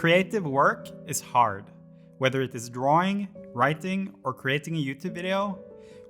Creative work is hard. Whether it is drawing, writing, or creating a YouTube video,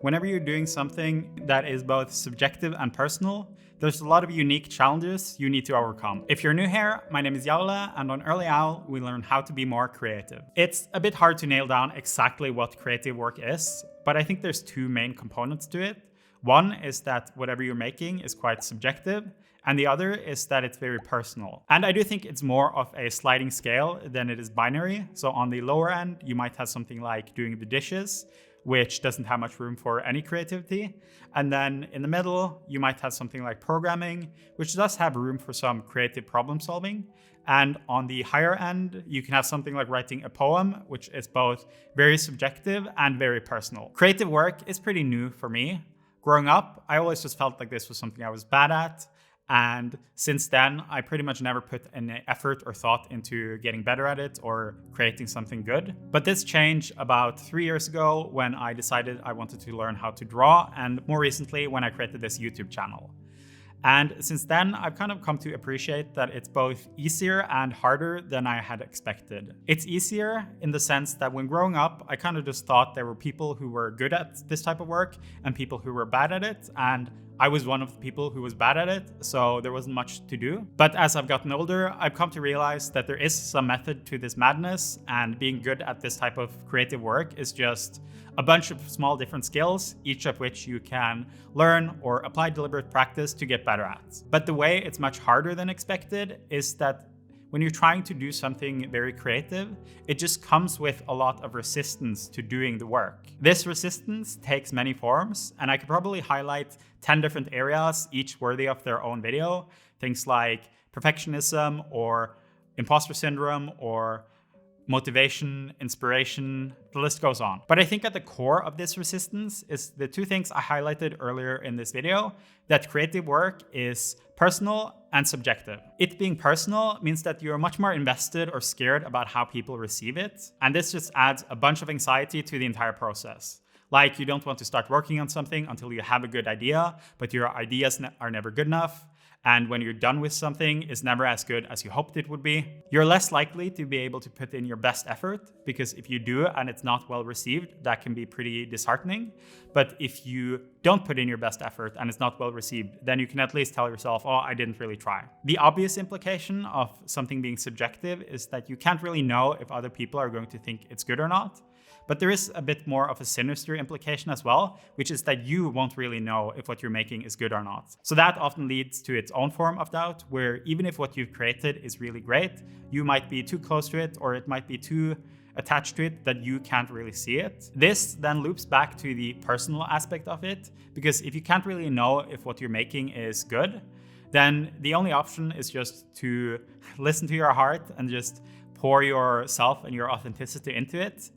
whenever you're doing something that is both subjective and personal, there's a lot of unique challenges you need to overcome. If you're new here, my name is Jarle, and on Early Owl, we learn how to be more creative. It's a bit hard to nail down exactly what creative work is, but I think there's two main components to it. One is that whatever you're making is quite subjective, and the other is that it's very personal. And I do think it's more of a sliding scale than it is binary. So on the lower end, you might have something like doing the dishes, which doesn't have much room for any creativity. And then in the middle, you might have something like programming, which does have room for some creative problem solving. And on the higher end, you can have something like writing a poem, which is both very subjective and very personal. Creative work is pretty new for me. Growing up, I always just felt like this was something I was bad at. And since then, I pretty much never put any effort or thought into getting better at it or creating something good. But this changed about 3 years ago when I decided I wanted to learn how to draw, and more recently when I created this YouTube channel. And since then, I've kind of come to appreciate that it's both easier and harder than I had expected. It's easier in the sense that when growing up, I kind of just thought there were people who were good at this type of work and people who were bad at it. And I was one of the people who was bad at it, so there wasn't much to do. But as I've gotten older, I've come to realize that there is some method to this madness, and being good at this type of creative work is just a bunch of small different skills, each of which you can learn or apply deliberate practice to get better at. But the way it's much harder than expected is that when you're trying to do something very creative, it just comes with a lot of resistance to doing the work. This resistance takes many forms, and I could probably highlight 10 different areas, each worthy of their own video. Things like perfectionism or imposter syndrome or motivation, inspiration, the list goes on. But I think at the core of this resistance is the two things I highlighted earlier in this video, that creative work is personal and subjective. It being personal means that you're much more invested or scared about how people receive it. And this just adds a bunch of anxiety to the entire process. Like you don't want to start working on something until you have a good idea, but your ideas are never good enough. And when you're done with something, it's never as good as you hoped it would be. You're less likely to be able to put in your best effort, because if you do and it's not well received, that can be pretty disheartening. But if you don't put in your best effort and it's not well received, then you can at least tell yourself, oh, I didn't really try. The obvious implication of something being subjective is that you can't really know if other people are going to think it's good or not. But there is a bit more of a sinister implication as well, which is that you won't really know if what you're making is good or not. So that often leads to its own form of doubt, where even if what you've created is really great, you might be too close to it, or it might be too attached to it that you can't really see it. This then loops back to the personal aspect of it, because if you can't really know if what you're making is good, then the only option is just to listen to your heart and just pour yourself and your authenticity into it.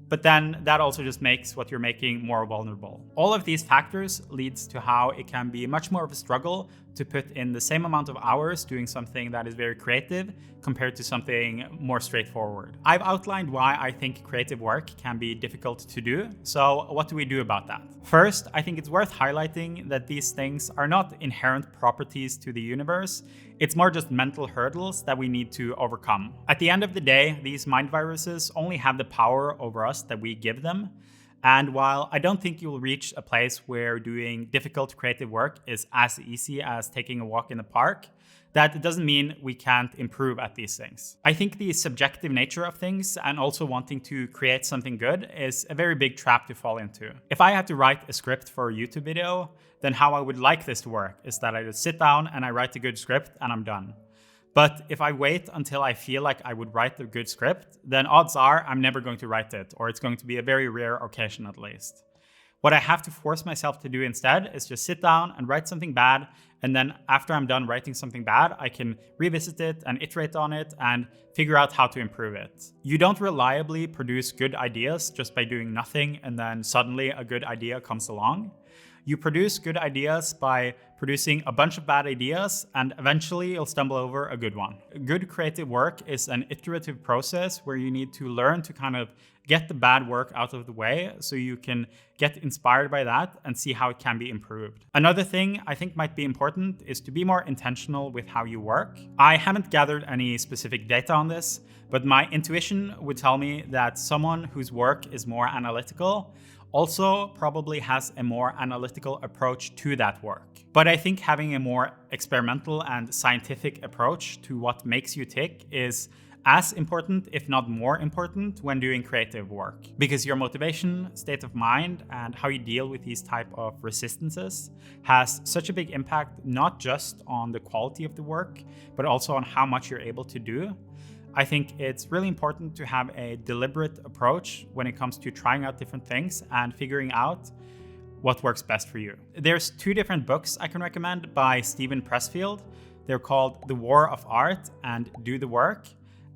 But then that also just makes what you're making more vulnerable. All of these factors leads to how it can be much more of a struggle to put in the same amount of hours doing something that is very creative compared to something more straightforward. I've outlined why I think creative work can be difficult to do. So what do we do about that? First, I think it's worth highlighting that these things are not inherent properties to the universe. It's more just mental hurdles that we need to overcome. At the end of the day, these mind viruses only have the power over us that we give them. And while I don't think you'll reach a place where doing difficult creative work is as easy as taking a walk in the park, that doesn't mean we can't improve at these things. I think the subjective nature of things and also wanting to create something good is a very big trap to fall into. If I had to write a script for a YouTube video, then how I would like this to work is that I just sit down and I write a good script and I'm done. But if I wait until I feel like I would write a good script, then odds are I'm never going to write it, or it's going to be a very rare occasion at least. What I have to force myself to do instead is just sit down and write something bad, and then after I'm done writing something bad, I can revisit it and iterate on it and figure out how to improve it. You don't reliably produce good ideas just by doing nothing and then suddenly a good idea comes along. You produce good ideas by producing a bunch of bad ideas, and eventually you'll stumble over a good one. Good creative work is an iterative process where you need to learn to kind of get the bad work out of the way so you can get inspired by that and see how it can be improved. Another thing I think might be important is to be more intentional with how you work. I haven't gathered any specific data on this, but my intuition would tell me that someone whose work is more analytical also probably has a more analytical approach to that work. But I think having a more experimental and scientific approach to what makes you tick is as important, if not more important, when doing creative work. Because your motivation, state of mind, and how you deal with these type of resistances has such a big impact, not just on the quality of the work, but also on how much you're able to do. I think it's really important to have a deliberate approach when it comes to trying out different things and figuring out what works best for you. There's 2 different books I can recommend by Steven Pressfield. They're called The War of Art and Do the Work.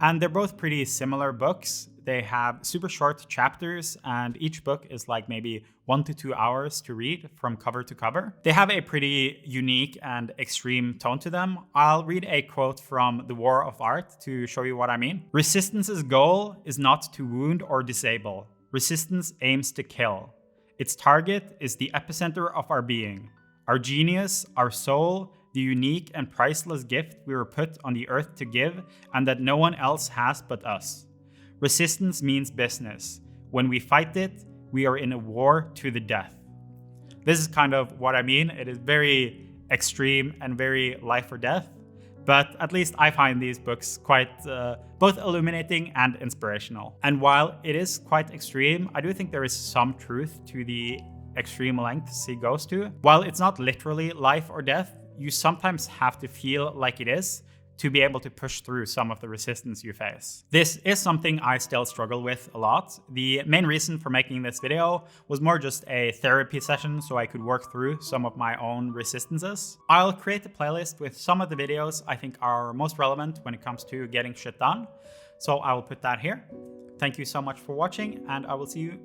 And they're both pretty similar books. They have super short chapters, and each book is like maybe 1 to 2 hours to read from cover to cover. They have a pretty unique and extreme tone to them. I'll read a quote from The War of Art to show you what I mean. Resistance's goal is not to wound or disable. Resistance aims to kill. Its target is the epicenter of our being, our genius, our soul, the unique and priceless gift we were put on the earth to give and that no one else has but us. Resistance means business. When we fight it, we are in a war to the death. This is kind of what I mean. It is very extreme and very life or death, but at least I find these books quite both illuminating and inspirational. And while it is quite extreme, I do think there is some truth to the extreme lengths he goes to. While it's not literally life or death, you sometimes have to feel like it is to be able to push through some of the resistance you face. This is something I still struggle with a lot. The main reason for making this video was more just a therapy session so I could work through some of my own resistances. I'll create a playlist with some of the videos I think are most relevant when it comes to getting shit done. So I will put that here. Thank you so much for watching, and I will see you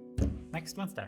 next Wednesday.